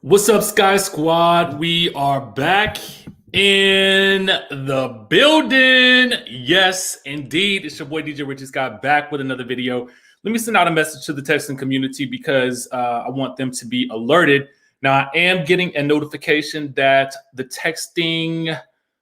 What's up, Sky Squad? We are back in the building. Yes, indeed. It's your boy DJ Richie Skye back with another video. Let me send out a message to the texting community because I want them to be alerted. Now, I am getting a notification that the texting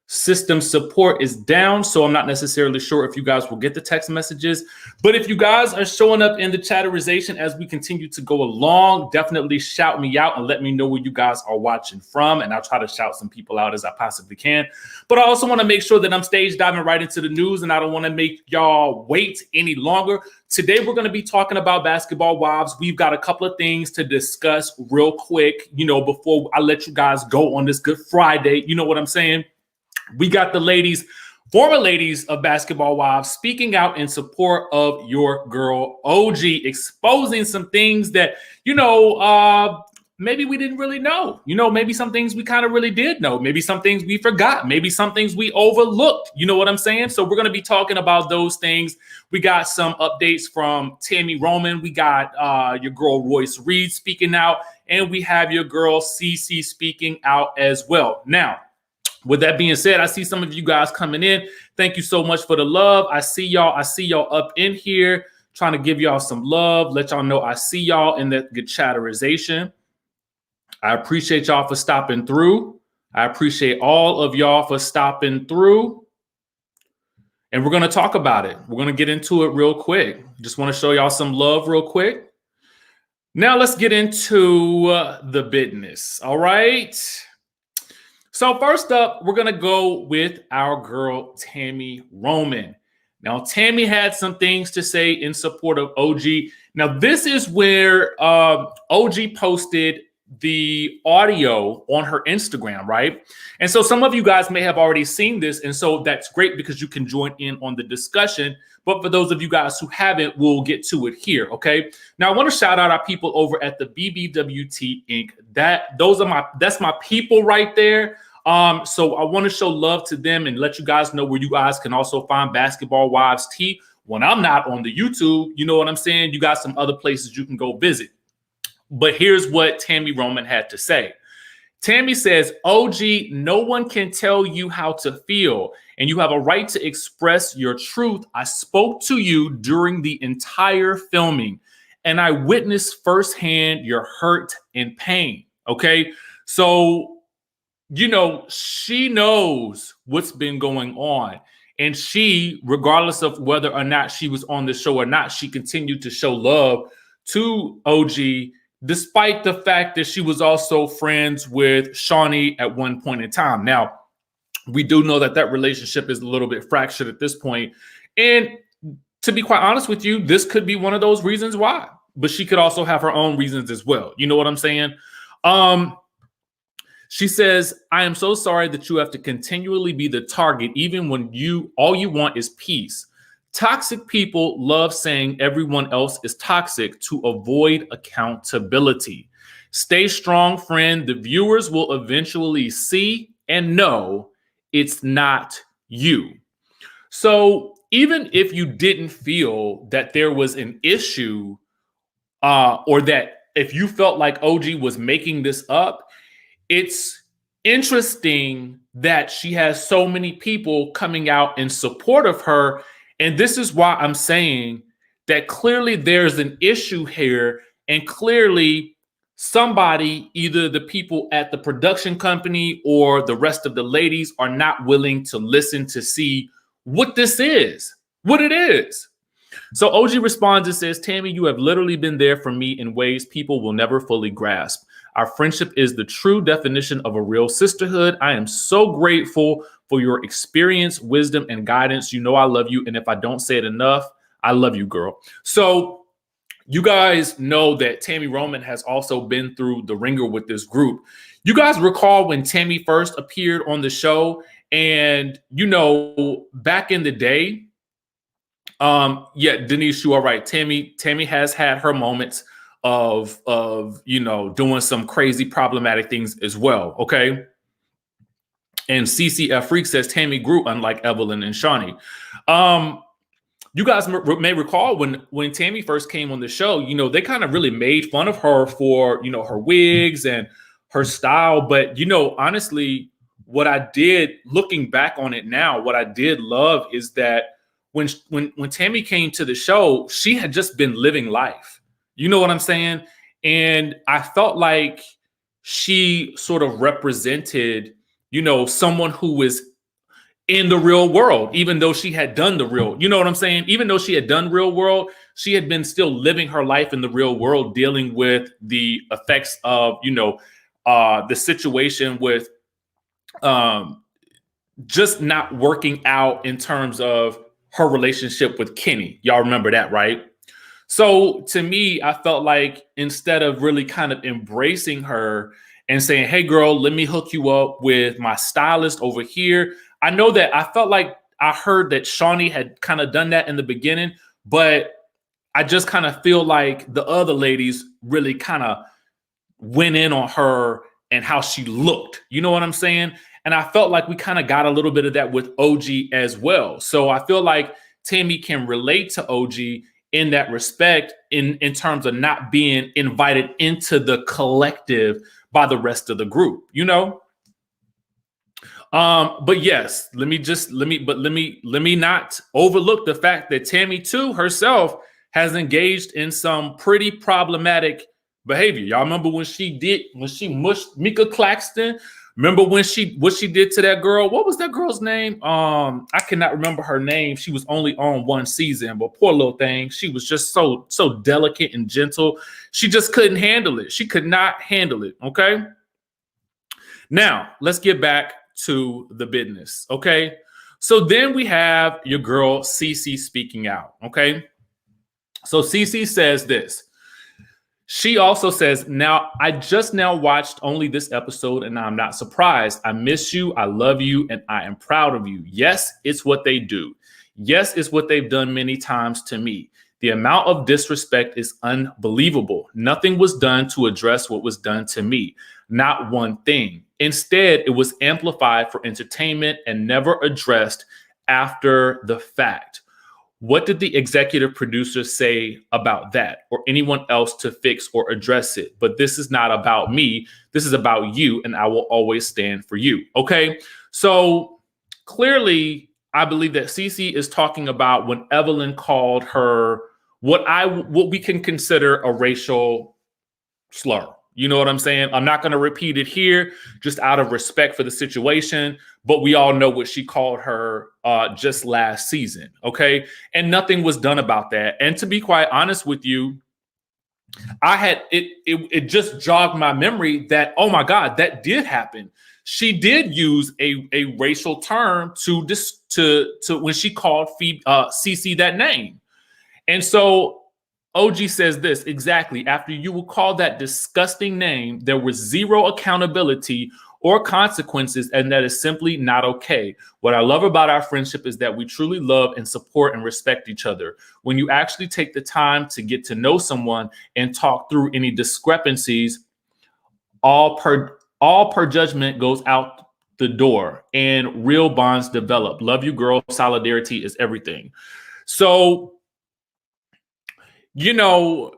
system support is down, so I'm not necessarily sure if you guys will get the text messages. But if you guys are showing up in the chatterization as we continue to go along, definitely shout me out and let me know where you guys are watching from, and I'll try to shout some people out as I possibly can. But I also want to make sure that I'm stage diving right into the news, and I don't want to make y'all wait any longer. Today we're going to be talking about Basketball Wives. We've got a couple of things to discuss real quick, before I let you guys go on this Good Friday. You know what I'm saying? We got the ladies, former ladies of Basketball Wives, speaking out in support of your girl OG, exposing some things that, maybe we didn't really know. Maybe some things we kind of really did know. Maybe some things we forgot. Maybe some things we overlooked. You know what I'm saying? So we're going to be talking about those things. We got some updates from Tami Roman. We got your girl Royce Reed speaking out. And we have your girl CC speaking out as well. Now, with that being said, I see some of you guys coming in. Thank you so much for the love. I see y'all up in here trying to give y'all some love. Let y'all know I see y'all in that good chatterization. I appreciate y'all for stopping through. I appreciate all of y'all for stopping through. And we're going to talk about it. We're going to get into it real quick. Just want to show y'all some love real quick. Now let's get into the business. All right. So first up, we're going to go with our girl, Tami Roman. Now, Tami had some things to say in support of OG. Now, this is where OG posted the audio on her Instagram, right? And so some of you guys may have already seen this. And so that's great because you can join in on the discussion. But for those of you guys who haven't, we'll get to it here, okay? Now, I want to shout out our people over at the BBWT Inc. That's my people right there. So I want to show love to them and let you guys know where you guys can also find Basketball Wives Tea when I'm not on the YouTube. You know what I'm saying? You got some other places you can go visit. But here's what Tami Roman had to say. Tami says, OG, no one can tell you how to feel, and you have a right to express your truth. I spoke to you during the entire filming, and I witnessed firsthand your hurt and pain. Okay, so she knows what's been going on. And she, regardless of whether or not she was on the show or not, she continued to show love to OG, despite the fact that she was also friends with Shaunie at one point in time. Now, we do know that relationship is a little bit fractured at this point. And to be quite honest with you, this could be one of those reasons why. But she could also have her own reasons as well. You know what I'm saying? She says, I am so sorry that you have to continually be the target, even when all you want is peace. Toxic people love saying everyone else is toxic to avoid accountability. Stay strong, friend. The viewers will eventually see and know it's not you. So even if you didn't feel that there was an issue or that if you felt like OG was making this up, it's interesting that she has so many people coming out in support of her. And this is why I'm saying that clearly there's an issue here. And clearly somebody, either the people at the production company or the rest of the ladies, are not willing to listen to see what this is, what it is. So OG responds and says, Tami, you have literally been there for me in ways people will never fully grasp. Our friendship is the true definition of a real sisterhood. I am so grateful for your experience, wisdom, and guidance. You know I love you. And if I don't say it enough, I love you, girl. So you guys know that Tami Roman has also been through the ringer with this group. You guys recall when Tami first appeared on the show, and back in the day, Denise, you are right. Tami has had her moments of doing some crazy problematic things as well. Okay. And CCF Freak says Tami grew unlike Evelyn and Shaunie. You guys may recall when Tami first came on the show, they kind of really made fun of her for, her wigs and her style. But, you know, honestly, what I did, looking back on it now, what I did love is that when Tami came to the show, she had just been living life. You know what I'm saying? And I felt like she sort of represented, you know, someone who was in the real world, even though she had done the real, you know what I'm saying? Even though she had done real world, she had been still living her life in the real world, dealing with the effects of, you know, the situation with just not working out in terms of her relationship with Kenny. Y'all remember that, right? So to me, I felt like instead of really kind of embracing her and saying, hey, girl, let me hook you up with my stylist over here. I know that I felt like I heard that Shaunie had kind of done that in the beginning, but I just kind of feel like the other ladies really kind of went in on her and how she looked. You know what I'm saying? And I felt like we kind of got a little bit of that with OG as well. So I feel like Tami can relate to OG in that respect, in terms of not being invited into the collective by the rest of the group, you know? But yes, let me not overlook the fact that Tami too herself has engaged in some pretty problematic behavior. Y'all remember when she mushed Mika Claxton? Remember what she did to that girl? What was that girl's name? I cannot remember her name. She was only on one season, but poor little thing. She was just so delicate and gentle. She just couldn't handle it. She could not handle it. Okay. Now let's get back to the business. Okay. So then we have your girl Cece speaking out. Okay. So Cece says this. She also says, now, I just now watched only this episode and I'm not surprised. I miss you. I love you. And I am proud of you. Yes, it's what they do. Yes, it's what they've done many times to me. The amount of disrespect is unbelievable. Nothing was done to address what was done to me. Not one thing. Instead, it was amplified for entertainment and never addressed after the fact. What did the executive producer say about that, or anyone else to fix or address it? But this is not about me. This is about you, and I will always stand for you. Okay. So clearly, I believe that Cece is talking about when Evelyn called her what we can consider a racial slur. You know what I'm saying? I'm not going to repeat it here just out of respect for the situation, but we all know what she called her just last season. Okay. And nothing was done about that. And to be quite honest with you, I had it just jogged my memory that, oh my God, that did happen. She did use a racial term to when she called Cece that name. And so OG says this, exactly. After you will call that disgusting name, there was zero accountability or consequences, and that is simply not okay. What I love about our friendship is that we truly love and support and respect each other. When you actually take the time to get to know someone and talk through any discrepancies, all per judgment goes out the door and real bonds develop. Love you, girl. Solidarity is everything. So, you know,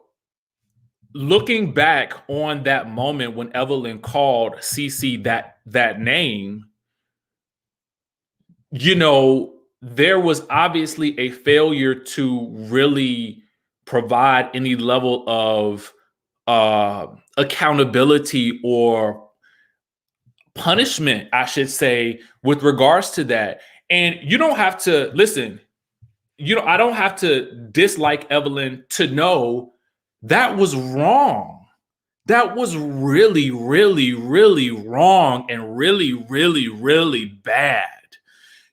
looking back on that moment when Evelyn called Cece that name, you know, there was obviously a failure to really provide any level of accountability or punishment, I should say, with regards to that. And you don't have to listen. I don't have to dislike Evelyn to know that was wrong. That was really, really, really wrong and really, really, really bad.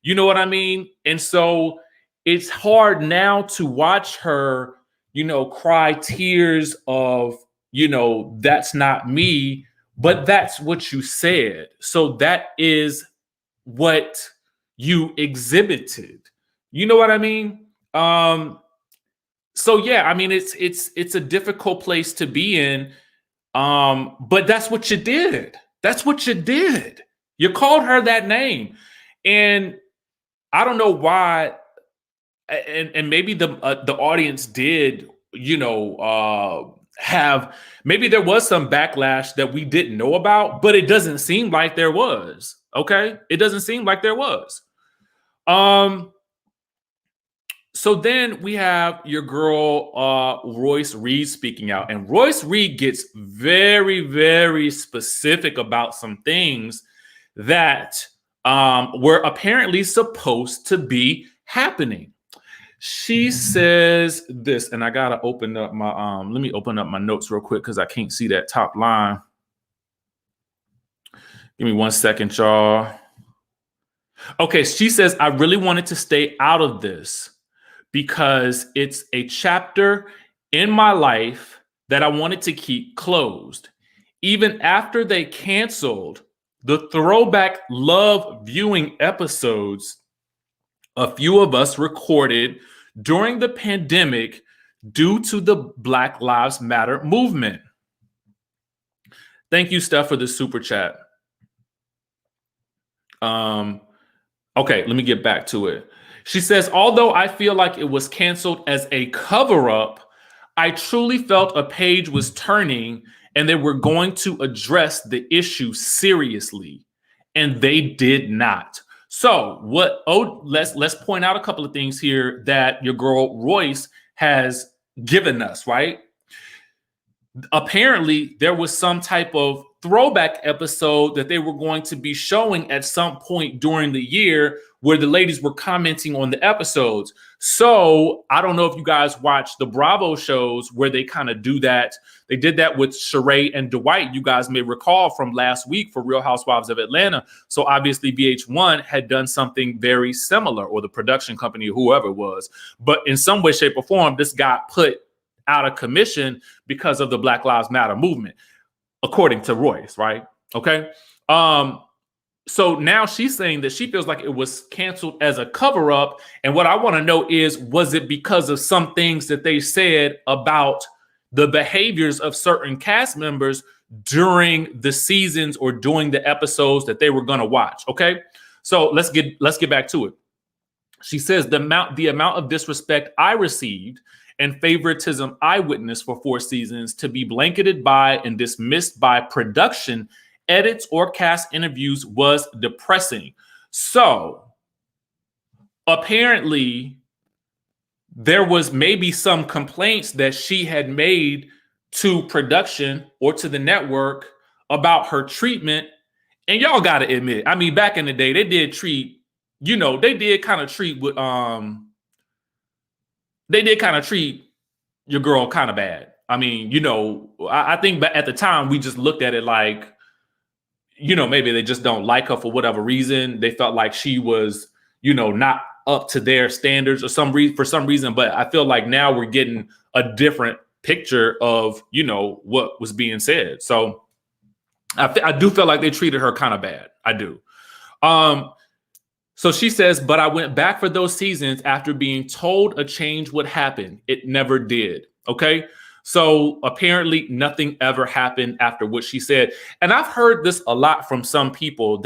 You know what I mean? And so it's hard now to watch her, cry tears of, that's not me, but that's what you said. So that is what you exhibited. You know what I mean? So yeah, I mean, it's a difficult place to be in. But that's what you did. That's what you did. You called her that name. And I don't know why, and maybe the audience did, have, maybe there was some backlash that we didn't know about, but it doesn't seem like there was. Okay, it doesn't seem like there was. So then we have your girl Royce Reed speaking out, and Royce Reed gets very, very specific about some things that were apparently supposed to be happening. She says this, and I gotta open up my let me open up my notes real quick because I can't see that top line. Give me 1 second, y'all. Okay, she says, I really wanted to stay out of this because it's a chapter in my life that I wanted to keep closed. Even after they canceled the throwback love viewing episodes a few of us recorded during the pandemic due to the Black Lives Matter movement. Thank you, Steph, for the super chat. Okay, let me get back to it. She says, although I feel like it was canceled as a cover-up, I truly felt a page was turning and they were going to address the issue seriously, and they did not. So let's point out a couple of things here that your girl Royce has given us, right? Apparently, there was some type of throwback episode that they were going to be showing at some point during the year where the ladies were commenting on the episodes. So I don't know if you guys watch the Bravo shows where they kind of do that. They did that with Sheree and Dwight, you guys may recall from last week for Real Housewives of Atlanta. So obviously VH1 had done something very similar, or the production company, whoever it was. But in some way, shape, or form, this got put out of commission because of the Black Lives Matter movement, according to Royce, right? Okay. So now she's saying that she feels like it was canceled as a cover-up. And what I want to know is, was it because of some things that they said about the behaviors of certain cast members during the seasons or during the episodes that they were going to watch? Okay. So let's get back to it. She says the amount of disrespect I received and favoritism I witnessed for 4 seasons to be blanketed by and dismissed by production, edits, or cast interviews was depressing. So apparently there was maybe some complaints that she had made to production or to the network about her treatment. And y'all got to admit, I mean, back in the day, they did treat, they did kind of treat with, they did kind of treat your girl kind of bad. I mean, I think at the time we just looked at it like, maybe they just don't like her for whatever reason. They felt like she was, not up to their standards or for some reason. But I feel like now we're getting a different picture of, what was being said. So I do feel like they treated her kind of bad. I do. So she says, but I went back for those seasons after being told a change would happen. It never did. Okay. So apparently nothing ever happened after what she said. And I've heard this a lot from some people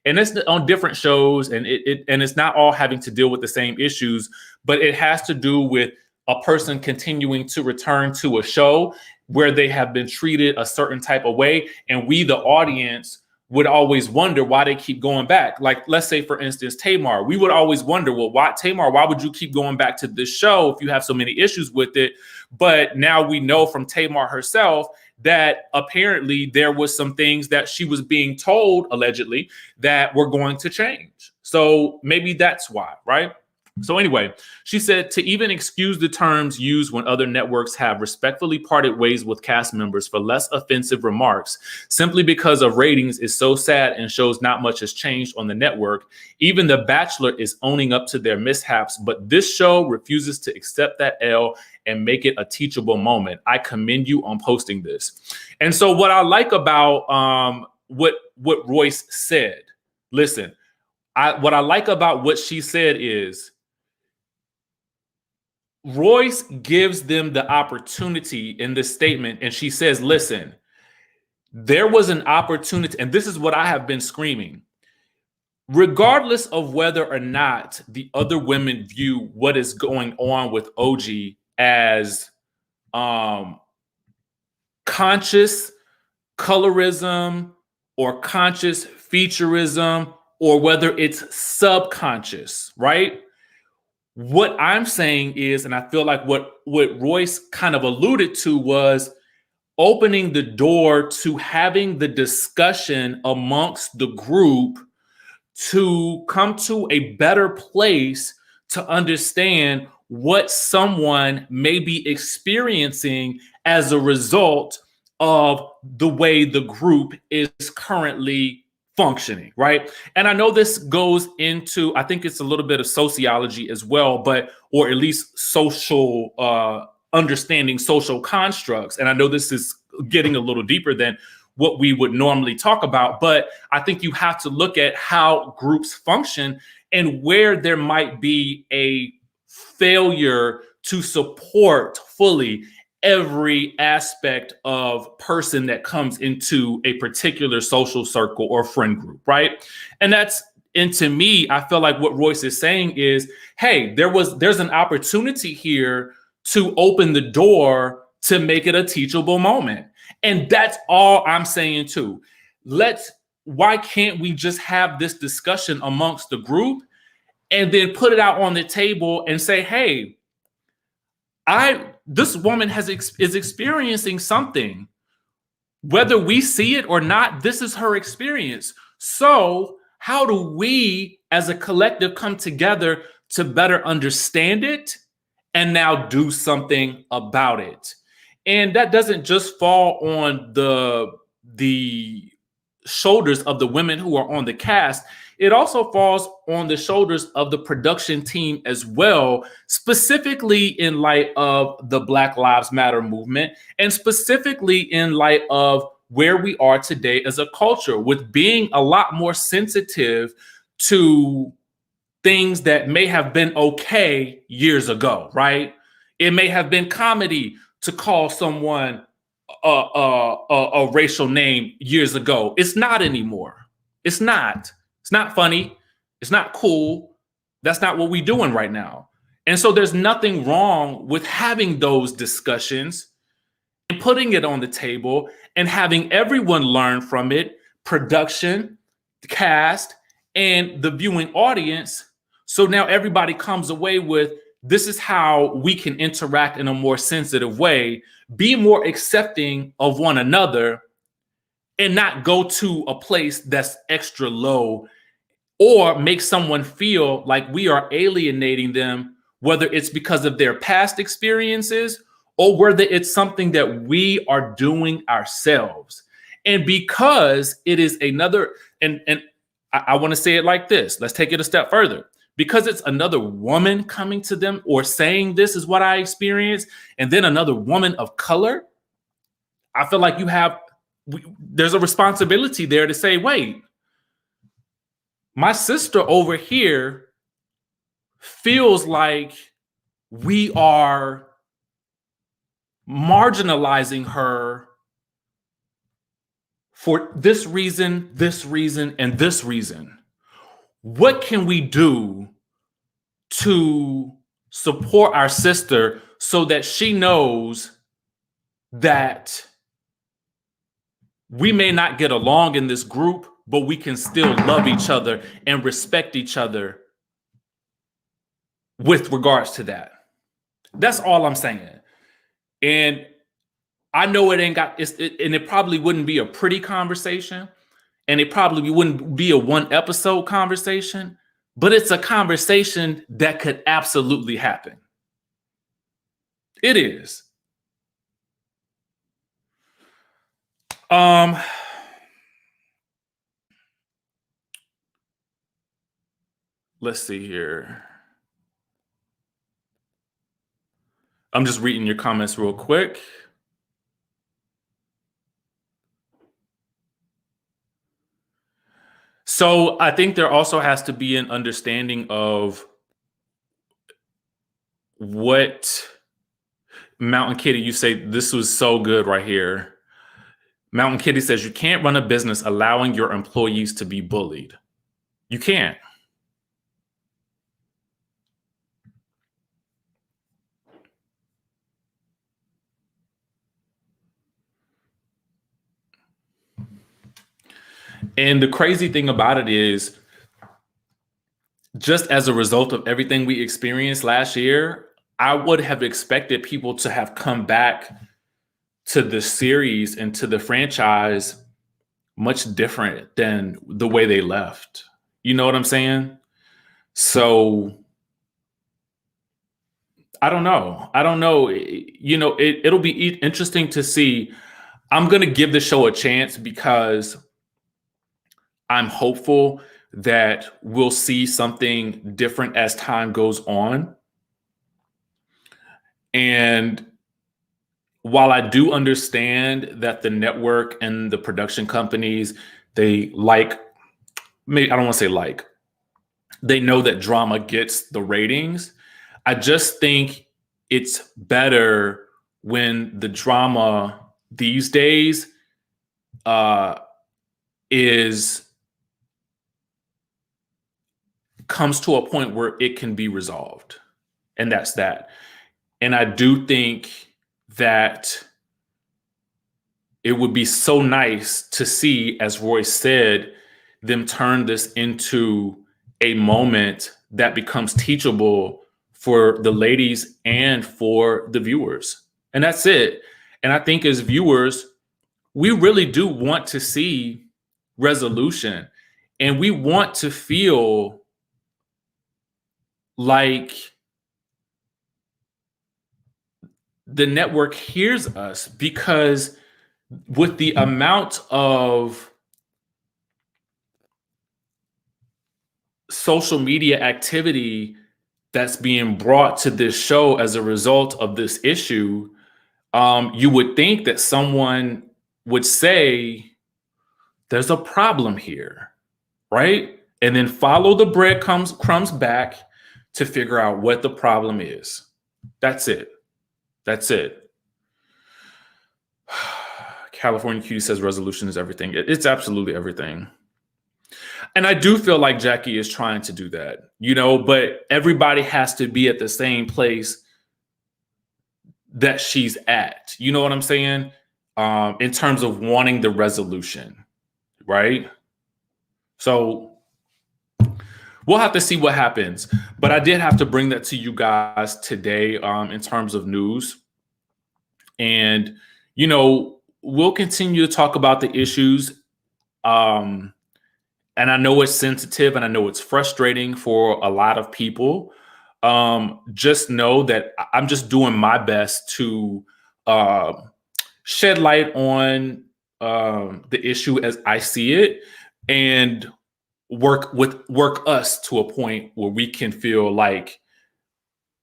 and it's on different shows, and it's not all having to deal with the same issues, but it has to do with a person continuing to return to a show where they have been treated a certain type of way. And we, the audience, would always wonder why they keep going back. Like, let's say, for instance, Tamar, we would always wonder, well, why would you keep going back to this show if you have so many issues with it? But now we know from Tamar herself that apparently there was some things that she was being told, allegedly, that were going to change. So maybe that's why, right? So anyway, she said to even excuse the terms used when other networks have respectfully parted ways with cast members for less offensive remarks simply because of ratings is so sad and shows not much has changed on the network. Even The Bachelor is owning up to their mishaps, but this show refuses to accept that L and make it a teachable moment. I commend you on posting this. And so what I like about what Royce said, listen, what I like about what she said is Royce gives them the opportunity in this statement, and she says, listen, there was an opportunity, and this is what I have been screaming. Regardless of whether or not the other women view what is going on with OG as conscious colorism or conscious featureism, or whether it's subconscious, right? What I'm saying is, and I feel like what Royce kind of alluded to was opening the door to having the discussion amongst the group to come to a better place to understand what someone may be experiencing as a result of the way the group is currently functioning, right? And I know this goes into, I think it's a little bit of sociology as well, but, or at least social, understanding social constructs. And I know this is getting a little deeper than what we would normally talk about, but I think you have to look at how groups function and where there might be a failure to support fully every aspect of person that comes into a particular social circle or friend group, right? And to me, I feel like what Royce is saying is, hey, there's an opportunity here to open the door to make it a teachable moment. And that's all I'm saying too. Why can't we just have this discussion amongst the group and then put it out on the table and say, hey, this woman is experiencing something. Whether we see it or not, this is her experience. So how do we as a collective come together to better understand it and now do something about it? And that doesn't just fall on the shoulders of the women who are on the cast. It also falls on the shoulders of the production team as well, specifically in light of the Black Lives Matter movement, and specifically in light of where we are today as a culture, with being a lot more sensitive to things that may have been okay years ago, right? It may have been comedy to call someone a racial name years ago. It's not anymore. It's not. It's not funny. It's not cool. That's not what we're doing right now. And so there's nothing wrong with having those discussions and putting it on the table and having everyone learn from it, production, the cast, and the viewing audience. So now everybody comes away with, this is how we can interact in a more sensitive way, be more accepting of one another, and not go to a place that's extra low or make someone feel like we are alienating them, whether it's because of their past experiences or whether it's something that we are doing ourselves. And because it is another, and I want to say it like this, let's take it a step further. Because it's another woman coming to them or saying this is what I experienced, and then another woman of color, I feel like there's a responsibility there to say, wait, my sister over here feels like we are marginalizing her for this reason, and this reason. What can we do to support our sister so that she knows that we may not get along in this group, but we can still love each other and respect each other with regards to that? That's all I'm saying. And I know it ain't got, and it probably wouldn't be a pretty conversation, and it probably wouldn't be a one episode conversation, but it's a conversation that could absolutely happen. It is. Let's see here. I'm just reading your comments real quick. So I think there also has to be an understanding of what Mountain Kitty, you say this was so good right here. Mountain Kitty says you can't run a business allowing your employees to be bullied. You can't. And the crazy thing about it is, just as a result of everything we experienced last year, I would have expected people to have come back to the series and to the franchise much different than the way they left. You know what I'm saying? So I don't know. I don't know. You know, it'll be interesting to see. I'm going to give the show a chance because I'm hopeful that we'll see something different as time goes on. And while I do understand that the network and the production companies, they like, maybe I don't want to say like, they know that drama gets the ratings. I just think it's better when the drama these days comes to a point where it can be resolved. And that's that. And I do think that it would be so nice to see, as Royce said, them turn this into a moment that becomes teachable for the ladies and for the viewers. And that's it. And I think as viewers, we really do want to see resolution, and we want to feel like the network hears us, because with the amount of social media activity that's being brought to this show as a result of this issue, you would think that someone would say, there's a problem here, right? And then follow the breadcrumbs back to figure out what the problem is. That's it. That's it. California Cutie says resolution is everything. It's absolutely everything. And I do feel like Jackie is trying to do that, you know, but everybody has to be at the same place that she's at. You know what I'm saying? In terms of wanting the resolution, right? So we'll have to see what happens. But I did have to bring that to you guys today in terms of news. And, you know, we'll continue to talk about the issues. And I know it's sensitive and I know it's frustrating for a lot of people. Just know that I'm just doing my best to shed light on the issue as I see it, and work us to a point where we can feel like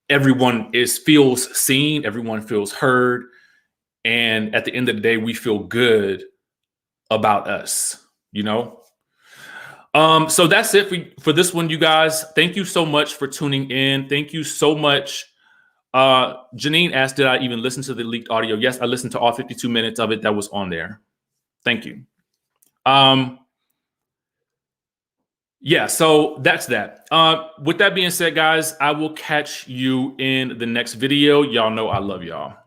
everyone feels seen, everyone feels heard, and at the end of the day, we feel good about us, you know? So that's it for this one, you guys. Thank you so much for tuning in. Thank you so much. Janine asked, did I even listen to the leaked audio? Yes, I listened to all 52 minutes of it that was on there. Thank you. Yeah, so that's that. With that being said, guys, I will catch you in the next video. Y'all know I love y'all.